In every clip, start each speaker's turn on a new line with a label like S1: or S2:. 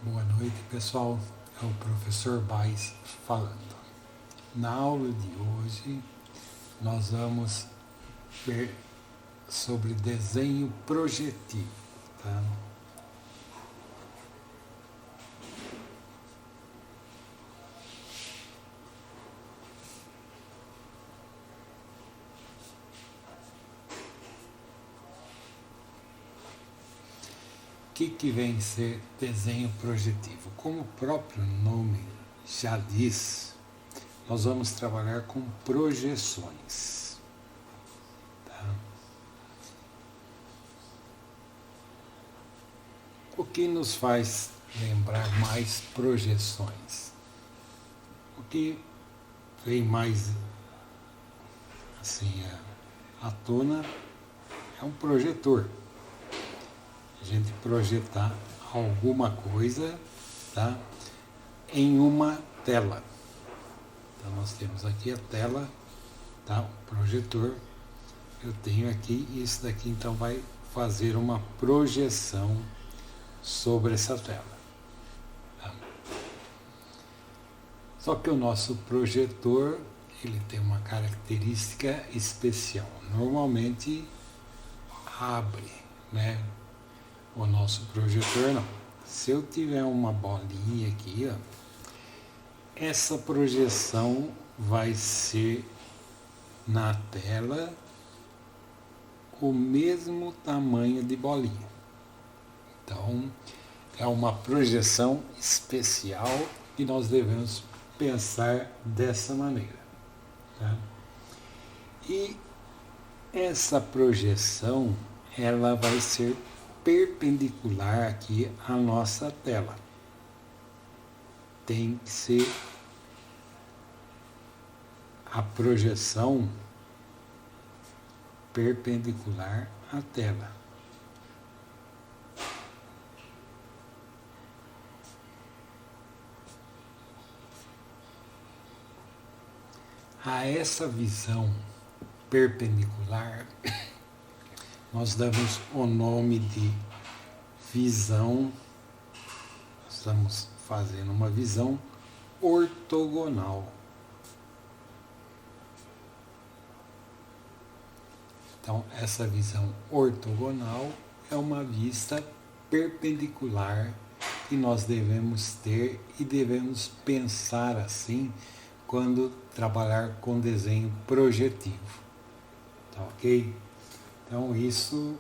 S1: Boa noite, pessoal. É o professor Baez falando. Na aula de hoje, nós vamos ver sobre desenho projetivo, tá? O que vem ser desenho projetivo? Como o próprio nome já diz, nós vamos trabalhar com projeções. Tá? O que nos faz lembrar mais projeções? O que vem mais assim à tona é um projetor. A gente projetar alguma coisa, tá, em uma tela. Então nós temos aqui a tela, tá, o projetor. Eu tenho aqui, e isso daqui então vai fazer uma projeção sobre essa tela. Tá? Só que o nosso projetor, ele tem uma característica especial. Normalmente abre, né? O nosso projetor não. Se eu tiver uma bolinha aqui, ó, essa projeção vai ser na tela o mesmo tamanho de bolinha. Então, é uma projeção especial e nós devemos pensar dessa maneira. Tá? E essa projeção, ela vai ser perpendicular aqui à nossa tela. Tem que ser a projeção perpendicular à tela. A essa visão perpendicular, nós damos o nome de visão, estamos fazendo uma visão ortogonal. Então, essa visão ortogonal é uma vista perpendicular que nós devemos ter e devemos pensar assim quando trabalhar com desenho projetivo. Tá ok? Então, isso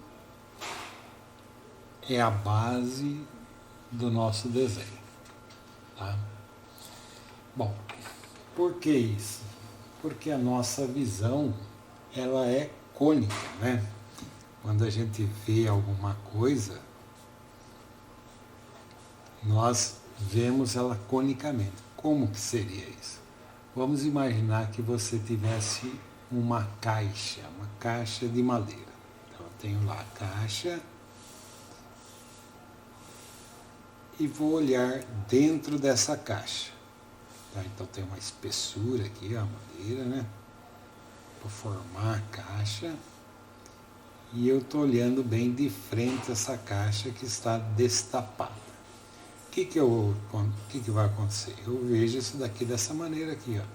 S1: é a base do nosso desenho. Tá? Bom, por que isso? Porque a nossa visão, ela é cônica, né? Quando a gente vê alguma coisa, nós vemos ela conicamente. Como que seria isso? Vamos imaginar que você tivesse uma caixa de madeira. Então, eu tenho lá a caixa e vou olhar dentro dessa caixa. Tá? Então, tem uma espessura aqui, a madeira, né? Para formar a caixa. E eu estou olhando bem de frente essa caixa que está destapada. O que vai acontecer? Eu vejo isso daqui dessa maneira aqui, ó.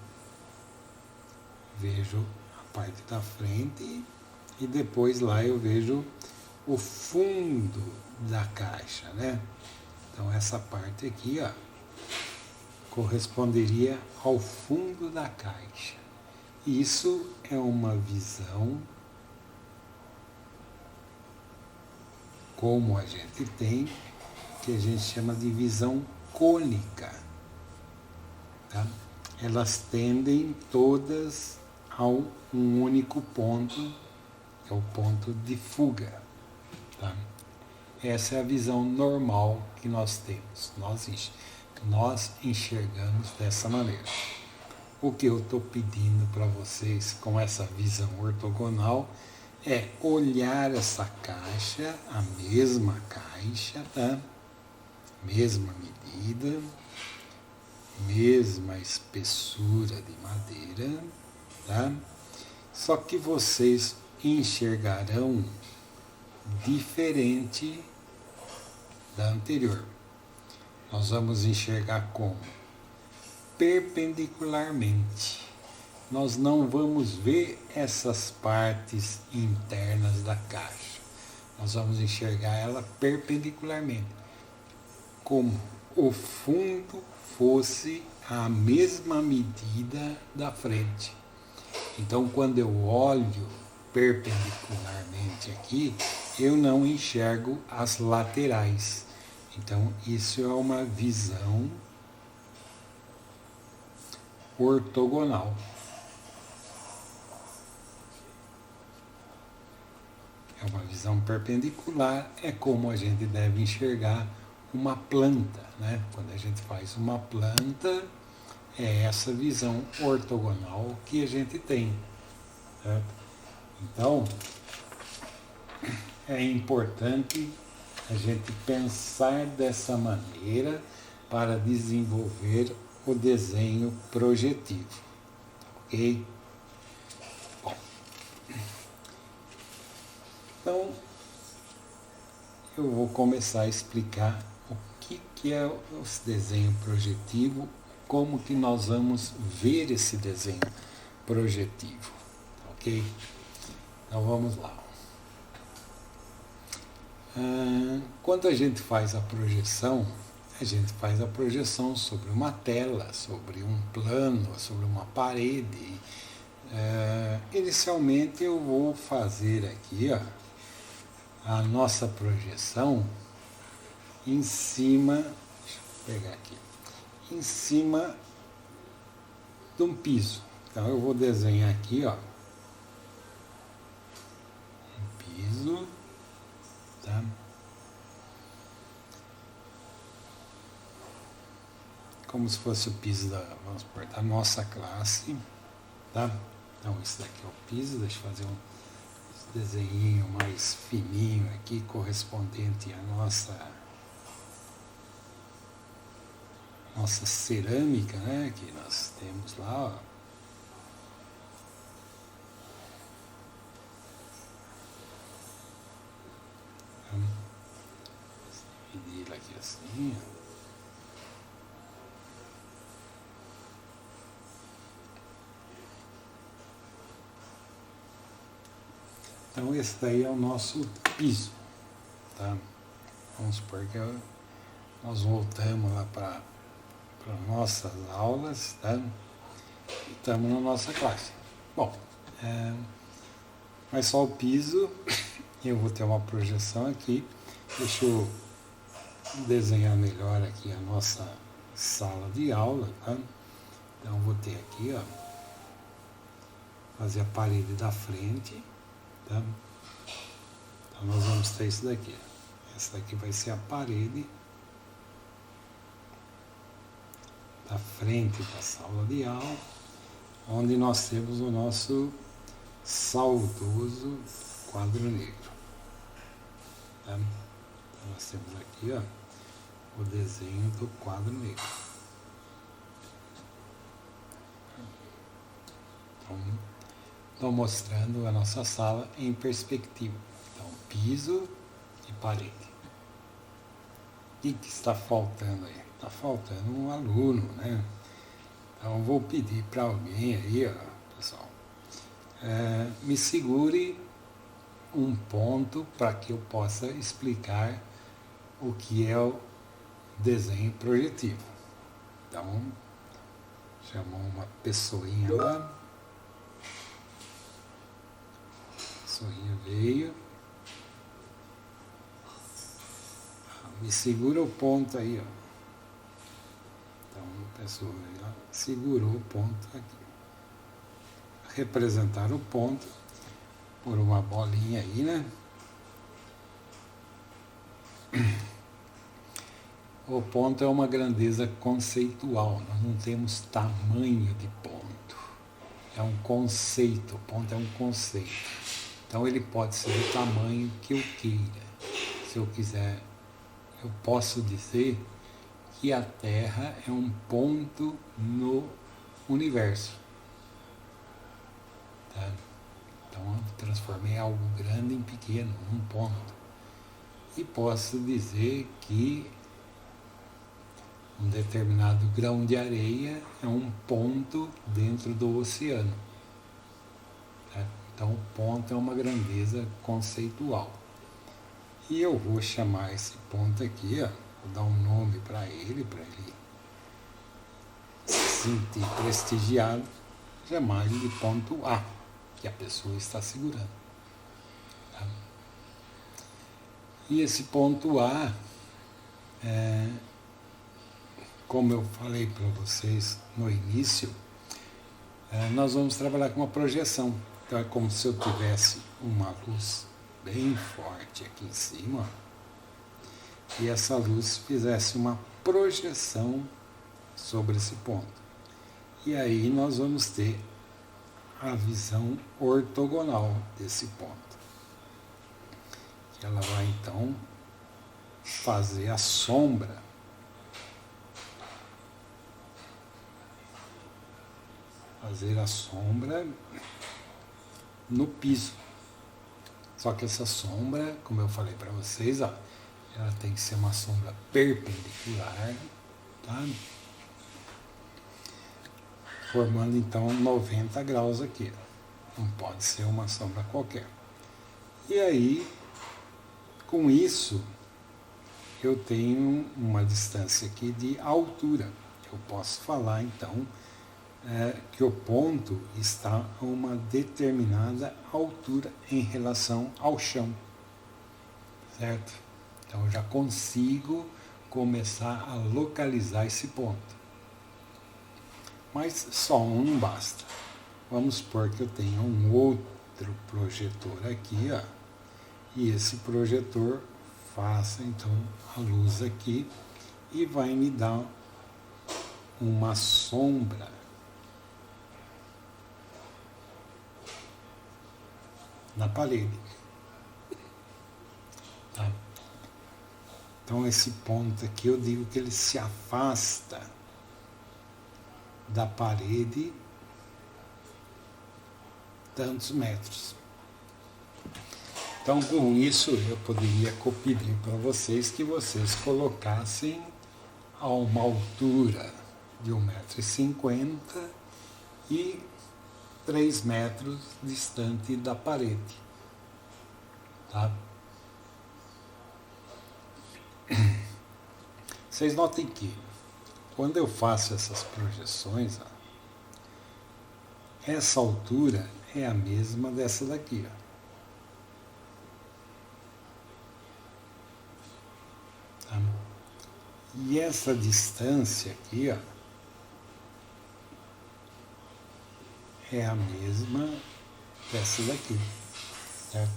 S1: Vejo a parte da frente e depois lá eu vejo o fundo da caixa, né? Então essa parte aqui, ó, corresponderia ao fundo da caixa. Isso é uma visão como a gente tem, que a gente chama de visão cônica. Tá? Elas tendem todas a um único ponto, que é o ponto de fuga. Tá? Essa é a visão normal que nós temos. Nós enxergamos dessa maneira. O que eu estou pedindo para vocês com essa visão ortogonal é olhar essa caixa, a mesma caixa, tá? Mesma medida, mesma espessura de madeira, tá? Só que vocês enxergarão diferente da anterior. Nós vamos enxergar como? Perpendicularmente. Nós não vamos ver essas partes internas da caixa. Nós vamos enxergar ela perpendicularmente, como o fundo fosse a mesma medida da frente. Então, quando eu olho perpendicularmente aqui, eu não enxergo as laterais. Então, isso é uma visão ortogonal. É uma visão perpendicular, é como a gente deve enxergar uma planta, né? Quando a gente faz uma planta, é essa visão ortogonal que a gente tem, certo? Então, é importante a gente pensar dessa maneira para desenvolver o desenho projetivo, ok? Bom, então eu vou começar a explicar o que é o desenho projetivo, como que nós vamos ver esse desenho projetivo, ok? Então vamos lá. Quando a gente faz a projeção sobre uma tela, sobre um plano, sobre uma parede. Inicialmente eu vou fazer aqui a nossa projeção em cima, deixa eu pegar aqui, em cima de um piso. Então eu vou desenhar aqui, um piso, tá? Como se fosse o piso vamos supor, da nossa classe, tá? Então esse daqui é o piso, deixa eu fazer um desenho mais fininho aqui, correspondente à nossa cerâmica, né, que nós temos lá, dividir ela aqui assim, Então esse daí é o nosso piso, tá? Vamos supor que nós voltamos lá para nossas aulas, tá? Estamos na nossa classe. Bom, mas só o piso, eu vou ter uma projeção aqui. Deixa eu desenhar melhor aqui a nossa sala de aula, tá? Então vou ter aqui, fazer a parede da frente, tá? Então nós vamos ter isso daqui. Essa daqui vai ser a parede da frente da sala de aula, onde nós temos o nosso saudoso quadro negro. Tá? Então nós temos aqui o desenho do quadro negro. Então, estou mostrando a nossa sala em perspectiva. Então, piso e parede. O que está faltando aí? Está faltando um aluno, né? Então, vou pedir para alguém aí, pessoal, me segure um ponto para que eu possa explicar o que é o desenho projetivo. Então, chamou uma pessoinha lá. A pessoinha veio. Me segura o ponto aí, Então, a pessoa aí, segurou o ponto aqui. Representar o ponto por uma bolinha aí, né? O ponto é uma grandeza conceitual, nós não temos tamanho de ponto. É um conceito, o ponto é um conceito. Então ele pode ser do tamanho que eu queira. Se eu quiser, eu posso dizer que a Terra é um ponto no universo. Tá? Então eu transformei algo grande em pequeno, um ponto. E posso dizer que Um determinado grão de areia é um ponto dentro do oceano. Tá? Então, o ponto é uma grandeza conceitual. E eu vou chamar esse ponto aqui, ó, vou dar um nome para ele se sentir prestigiado, chamar ele de ponto A, que a pessoa está segurando. Tá? E esse ponto A, como eu falei para vocês no início, nós vamos trabalhar com uma projeção. Então é como se eu tivesse uma luz bem forte aqui em cima, e essa luz fizesse uma projeção sobre esse ponto. E aí nós vamos ter a visão ortogonal desse ponto. Que ela vai então fazer a sombra no piso. Só que essa sombra, como eu falei para vocês, ó, ela tem que ser uma sombra perpendicular, tá? Formando então 90 graus aqui. Não pode ser uma sombra qualquer. E aí, com isso, eu tenho uma distância aqui de altura. Eu posso falar então que o ponto está a uma determinada altura em relação ao chão, certo? Então eu já consigo começar a localizar esse ponto. Mas só um não basta. Vamos supor que eu tenha um outro projetor aqui, ó, e esse projetor faça então a luz aqui e vai me dar uma sombra na parede. Tá? Então esse ponto aqui eu digo que ele se afasta da parede tantos metros. Então com isso eu poderia pedir para vocês que vocês colocassem a uma altura de 1,50 m e 3 metros distante da parede. Tá? Vocês notem que quando eu faço essas projeções, ó, essa altura é a mesma dessa daqui. Ó. Tá? E essa distância aqui, ó, é a mesma dessa daqui, certo?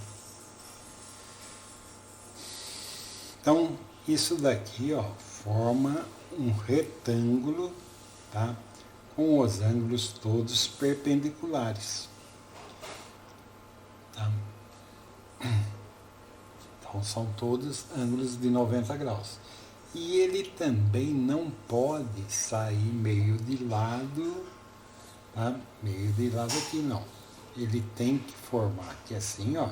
S1: Então, isso daqui, ó, forma um retângulo, tá? Com os ângulos todos perpendiculares. Tá? Então, são todos ângulos de 90 graus. E ele também não pode sair meio de lado, tá? Meio de lado aqui não. Ele tem que formar aqui assim, ó,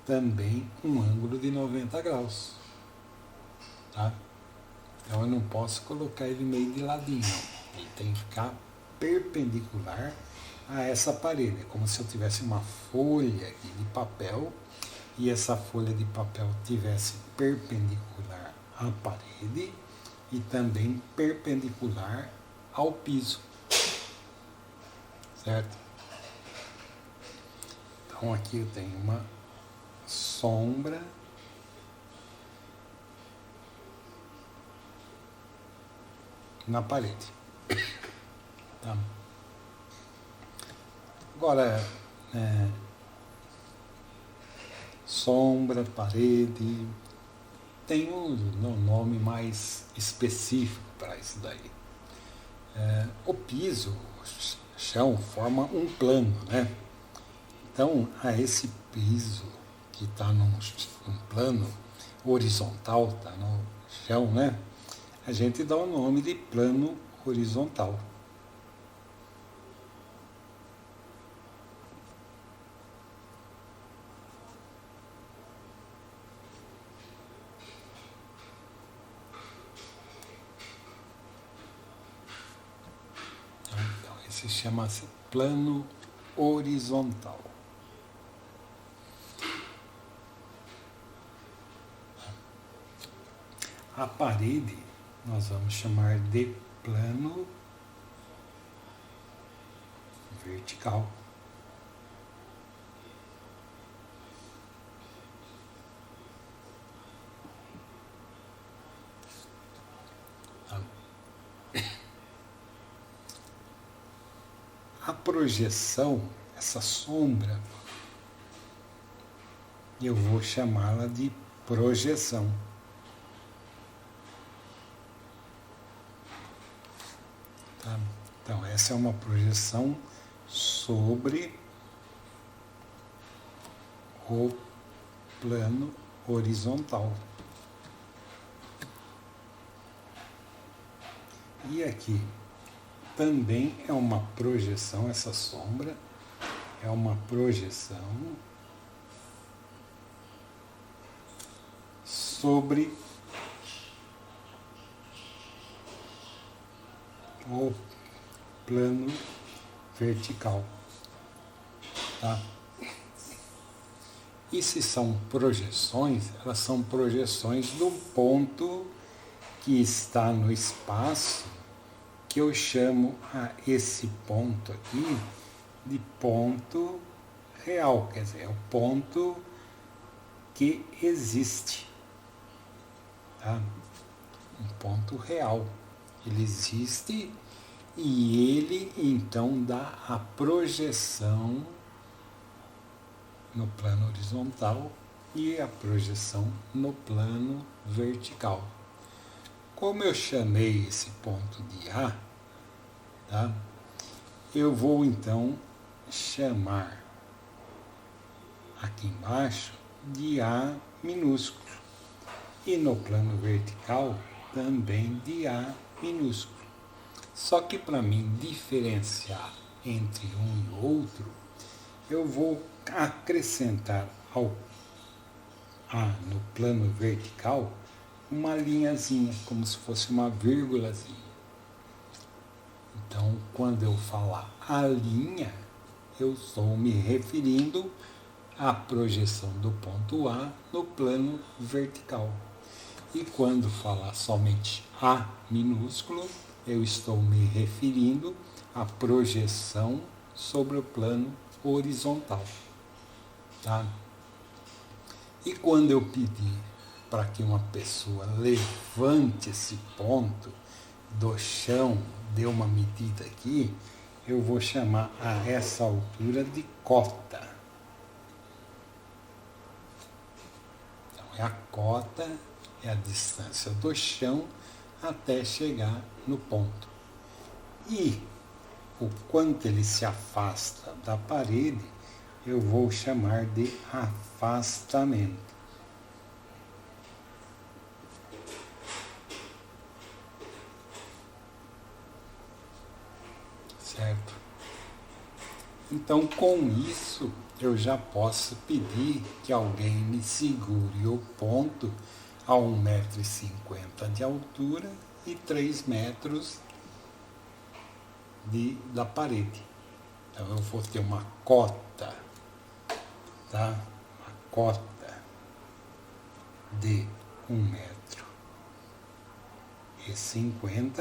S1: também um ângulo de 90 graus. Tá? Então eu não posso colocar ele meio de ladinho, não. Ele tem que ficar perpendicular a essa parede. É como se eu tivesse uma folha aqui de papel e essa folha de papel tivesse perpendicular à parede e também perpendicular ao piso. Certo? Então aqui eu tenho uma sombra na parede. Tá? Agora, sombra, parede, tem um nome mais específico para isso daí. O piso, o chão, forma um plano, né? Então, a esse piso que está num plano horizontal, está no chão, né? A gente dá o nome de plano horizontal. se chama plano horizontal. A parede nós vamos chamar de plano vertical. A projeção, essa sombra, eu vou chamá-la de projeção. Tá? Então, essa é uma projeção sobre o plano horizontal. E aqui também é uma projeção, essa sombra é uma projeção sobre o plano vertical. Tá? E se são projeções, elas são projeções do ponto que está no espaço, que eu chamo a esse ponto aqui de ponto real, quer dizer, é o ponto que existe. Tá? Um ponto real. Ele existe e ele então dá a projeção no plano horizontal e a projeção no plano vertical. Como eu chamei esse ponto de A, tá? Eu vou então chamar aqui embaixo de A minúsculo e no plano vertical também de A minúsculo. Só que para mim diferenciar entre um e outro, eu vou acrescentar ao A no plano vertical uma linhazinha, como se fosse uma vírgulazinha. Então, quando eu falar a linha, eu estou me referindo à projeção do ponto A no plano vertical. E quando falar somente A minúsculo, eu estou me referindo à projeção sobre o plano horizontal. Tá? E quando eu pedir para que uma pessoa levante esse ponto do chão, dê uma medida aqui, eu vou chamar a essa altura de cota. Então, é a cota, é a distância do chão até chegar no ponto. E o quanto ele se afasta da parede, eu vou chamar de afastamento. Certo? Então, com isso, eu já posso pedir que alguém me segure o ponto a 1,50 m de altura e 3 metros da parede. Então, eu vou ter uma cota, tá? Uma cota de 1,50 m,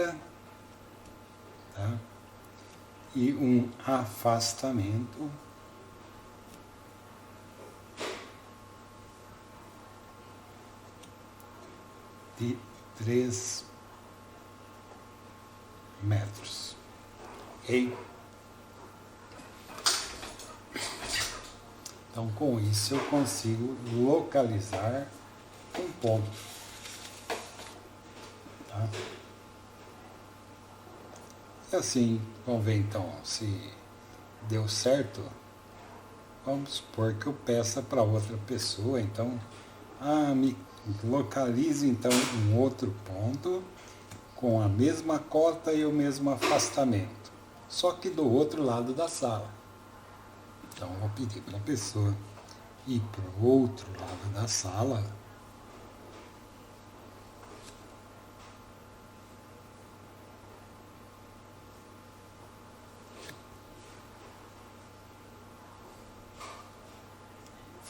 S1: tá? E um afastamento de 3 metros. Ok? Então, com isso, eu consigo localizar um ponto. Tá? E assim, vamos ver então se deu certo. Vamos supor que eu peça para outra pessoa, então, me localize então um outro ponto com a mesma cota e o mesmo afastamento, só que do outro lado da sala. Então, eu vou pedir para a pessoa ir para o outro lado da sala.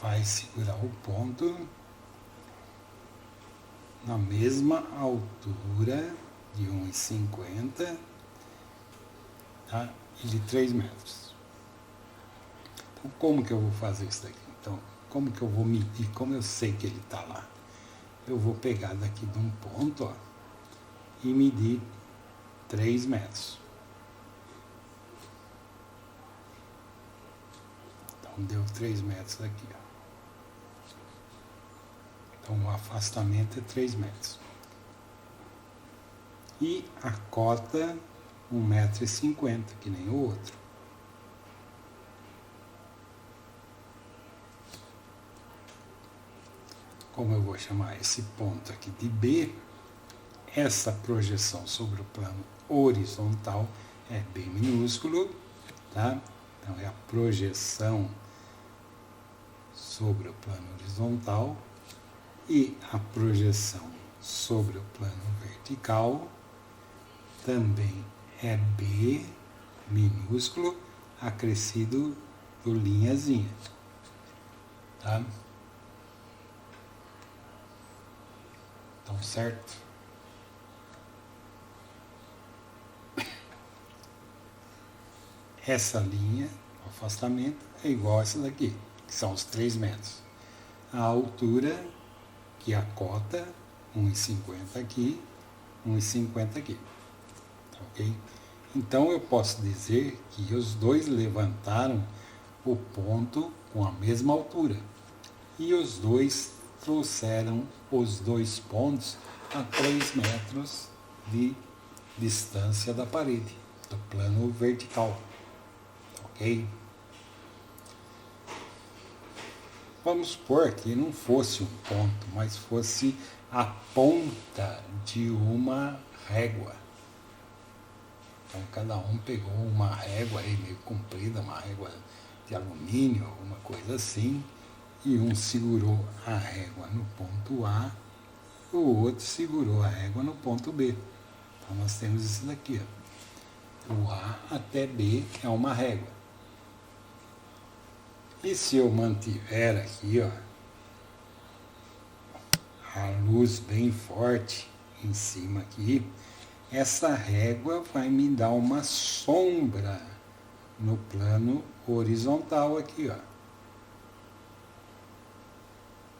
S1: vai segurar o ponto na mesma altura de 1,50, tá? E de 3 metros. Então, como que eu vou fazer isso daqui? Então, como que eu vou medir? Como eu sei que ele está lá? Eu vou pegar daqui de um ponto, ó, e medir 3 metros. Então, deu 3 metros aqui, ó. Então, o afastamento é 3 metros. E a cota, 1,50 m, que nem o outro. Como eu vou chamar esse ponto aqui de B, essa projeção sobre o plano horizontal é B minúsculo, tá? Então, é a projeção sobre o plano horizontal e a projeção sobre o plano vertical também é B minúsculo acrescido por linhazinha, tá? Então, certo? Essa linha, o afastamento, é igual a essa daqui, que são os 3 metros. A altura, que é a cota, 1,50 aqui, 1,50 aqui. Ok? Então, eu posso dizer que os dois levantaram o ponto com a mesma altura. E os dois trouxeram os dois pontos a 3 metros de distância da parede, do plano vertical. Ok? Vamos supor que não fosse um ponto, mas fosse a ponta de uma régua. Então, cada um pegou uma régua aí meio comprida, uma régua de alumínio, alguma coisa assim, e um segurou a régua no ponto A, o outro segurou a régua no ponto B. Então, nós temos isso daqui, ó. O A até B é uma régua. E se eu mantiver aqui, ó, a luz bem forte em cima aqui, essa régua vai me dar uma sombra no plano horizontal aqui, ó.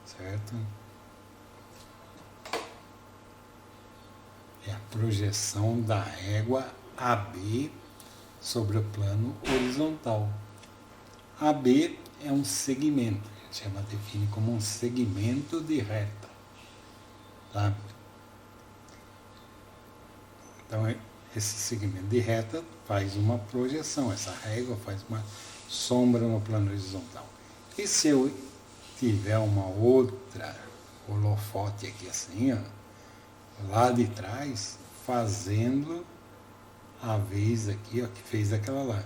S1: Certo? É a projeção da régua AB sobre o plano horizontal. AB é um segmento, a gente define como um segmento de reta. Tá? Então, esse segmento de reta faz uma projeção, essa régua faz uma sombra no plano horizontal. E se eu tiver uma outra holofote aqui assim, ó, lá de trás, fazendo a vez aqui, ó, que fez aquela lá.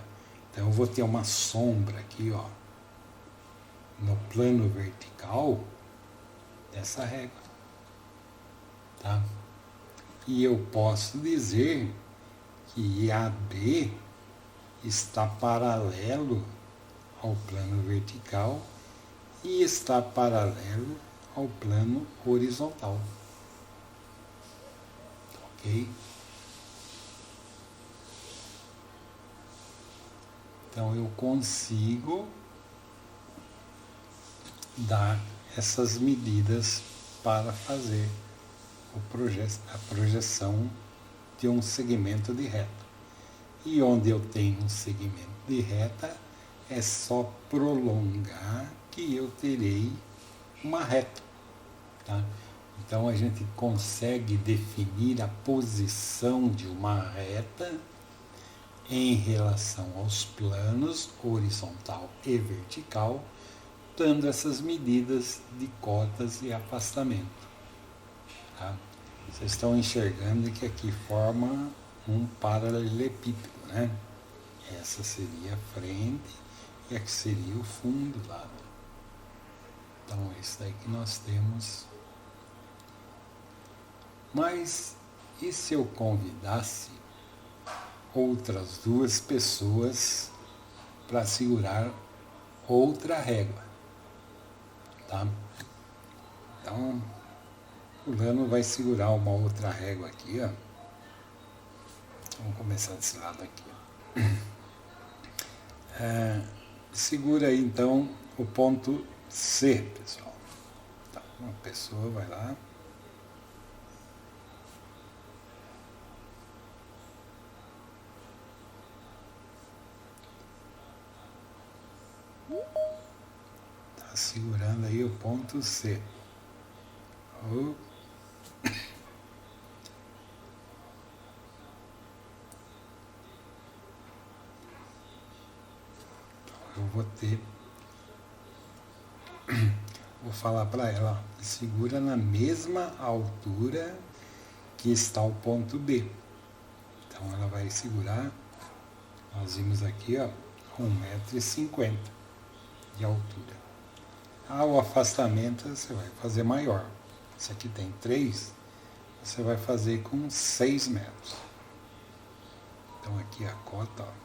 S1: Então, eu vou ter uma sombra aqui, ó, no plano vertical dessa régua, tá? E eu posso dizer que AB está paralelo ao plano vertical e está paralelo ao plano horizontal. Ok? Então, eu consigo dar essas medidas para fazer a projeção de um segmento de reta. E onde eu tenho um segmento de reta, é só prolongar que eu terei uma reta. Tá? Então, a gente consegue definir a posição de uma reta em relação aos planos horizontal e vertical, dando essas medidas de cotas e afastamento. Tá? Vocês estão enxergando que aqui forma um paralelepípedo, né? Essa seria a frente e aqui seria o fundo do lado. Então, é isso daí que nós temos. Mas, e se eu convidasse outras duas pessoas para segurar outra régua? tá? Então, o Lano vai segurar uma outra régua aqui, ó. Vamos começar desse lado aqui, ó. Segura aí, então, o ponto C, pessoal. Tá, uma pessoa vai lá. Tá segurando aí o ponto C. Oh. Eu vou ter, vou falar para ela, ó, segura na mesma altura que está o ponto B. Então ela vai segurar, nós vimos aqui, ó, 1,50 m de altura. O afastamento você vai fazer maior. Esse aqui tem 3, você vai fazer com 6 metros. Então aqui a cota, ó.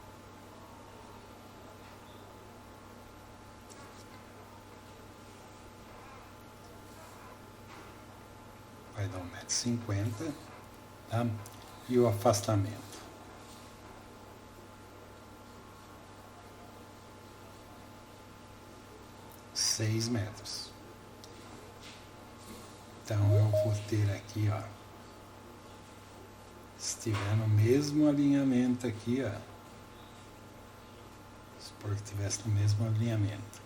S1: Vai dar 1,50 m, tá? E o afastamento? 6 metros. Então eu vou ter aqui, ó, se estiver no mesmo alinhamento aqui, ó, supor que estivesse no mesmo alinhamento.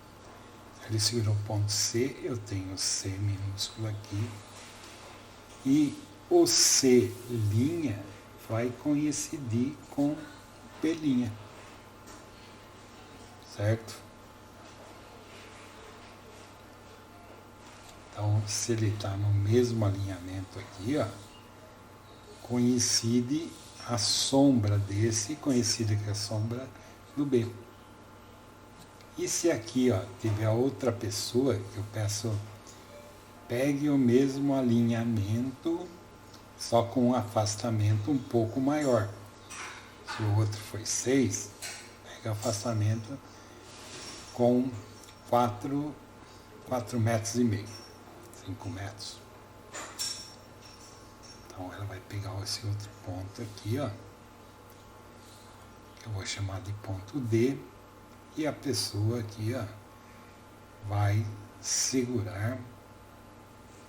S1: Ele segurou o ponto C, eu tenho C minúsculo aqui. E o C' vai coincidir com P', certo? Então, se ele está no mesmo alinhamento aqui, ó, coincide a sombra desse, coincide com a sombra do B. E se aqui, ó, tiver outra pessoa, que eu peço, pegue o mesmo alinhamento, só com um afastamento um pouco maior. Se o outro foi 6, pega o afastamento com 4,5 metros, 5 metros. Então ela vai pegar esse outro ponto aqui, ó, que eu vou chamar de ponto D, e a pessoa aqui, ó, vai segurar,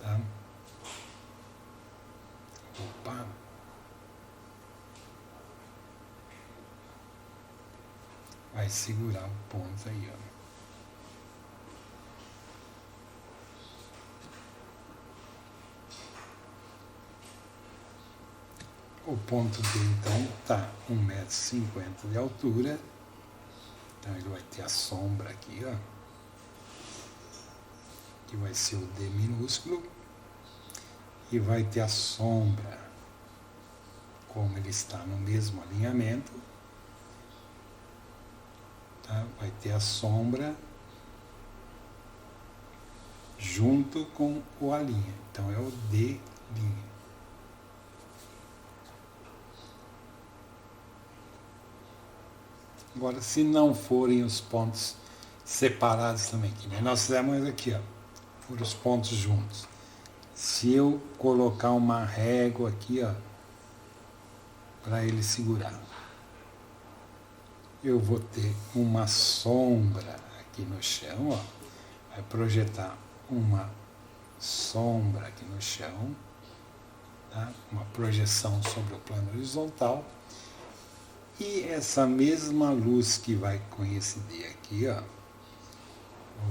S1: tá? Opa! Vai segurar o ponto aí, ó. O ponto D, então, está 1,50 m de altura. Então, ele vai ter a sombra aqui, ó, que vai ser o D minúsculo. E vai ter a sombra, como ele está no mesmo alinhamento. Tá? Vai ter a sombra junto com o A'. Então, é o D'. Agora, se não forem os pontos separados também, que nem nós fizemos aqui, ó, foram os pontos juntos. Se eu colocar uma régua aqui, ó, para ele segurar, eu vou ter uma sombra aqui no chão, ó, vai projetar uma sombra aqui no chão, tá? Uma projeção sobre o plano horizontal. E essa mesma luz que vai coincidir aqui, ó,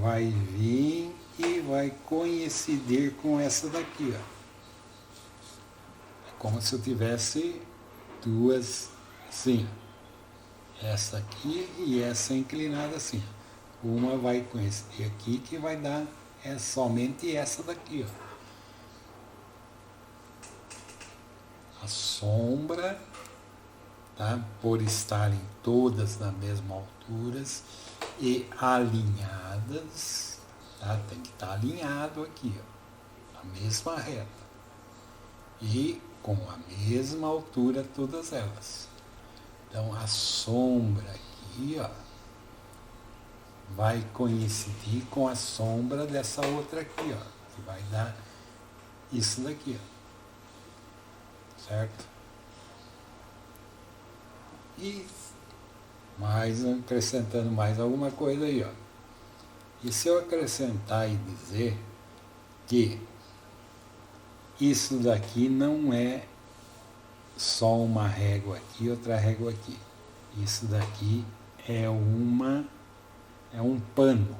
S1: vai vir e vai coincidir com essa daqui, ó. É como se eu tivesse duas assim, essa aqui e essa inclinada assim. Uma vai coincidir aqui, que vai dar somente essa daqui, ó. A sombra, tá? Por estarem todas na mesma altura e alinhadas, tá? Tem que estar alinhado aqui, ó, a mesma reta e com a mesma altura todas elas. Então a sombra aqui, ó, vai coincidir com a sombra dessa outra aqui, ó, que vai dar isso daqui, ó, certo? E mais acrescentando mais alguma coisa aí, ó. E se eu acrescentar e dizer que isso daqui não é só uma régua aqui, outra régua aqui. Isso daqui é um pano.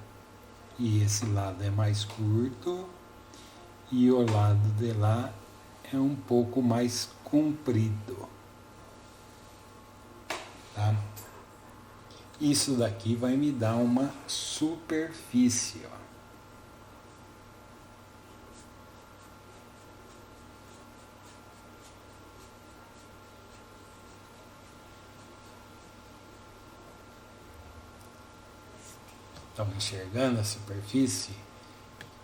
S1: E esse lado é mais curto e o lado de lá é um pouco mais comprido. Tá? Isso daqui vai me dar uma superfície, ó. Estão enxergando a superfície?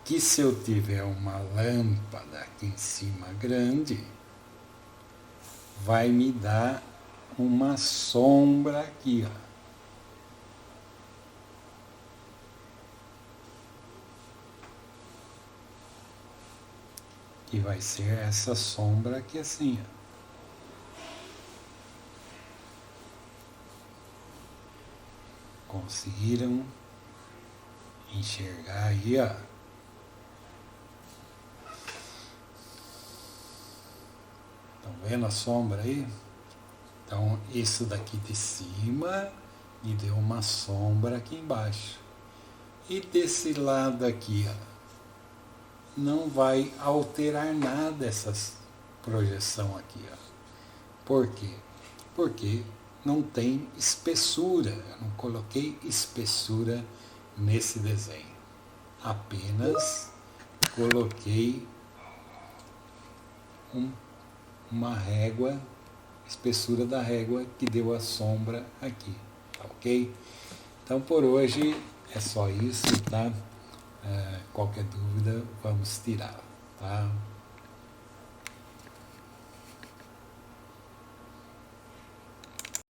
S1: Que se eu tiver uma lâmpada aqui em cima grande, vai me dar uma sombra aqui, ó. Que vai ser essa sombra aqui assim, ó. Conseguiram enxergar aí, ó? Estão vendo a sombra aí? Então, isso daqui de cima me deu uma sombra aqui embaixo. E desse lado aqui, ó, não vai alterar nada essa projeção aqui, ó. Por quê? Porque não tem espessura. Eu não coloquei espessura nesse desenho. Apenas coloquei uma régua, espessura da régua que deu a sombra aqui, tá ok? Então por hoje é só isso, tá? Qualquer dúvida vamos tirar, tá?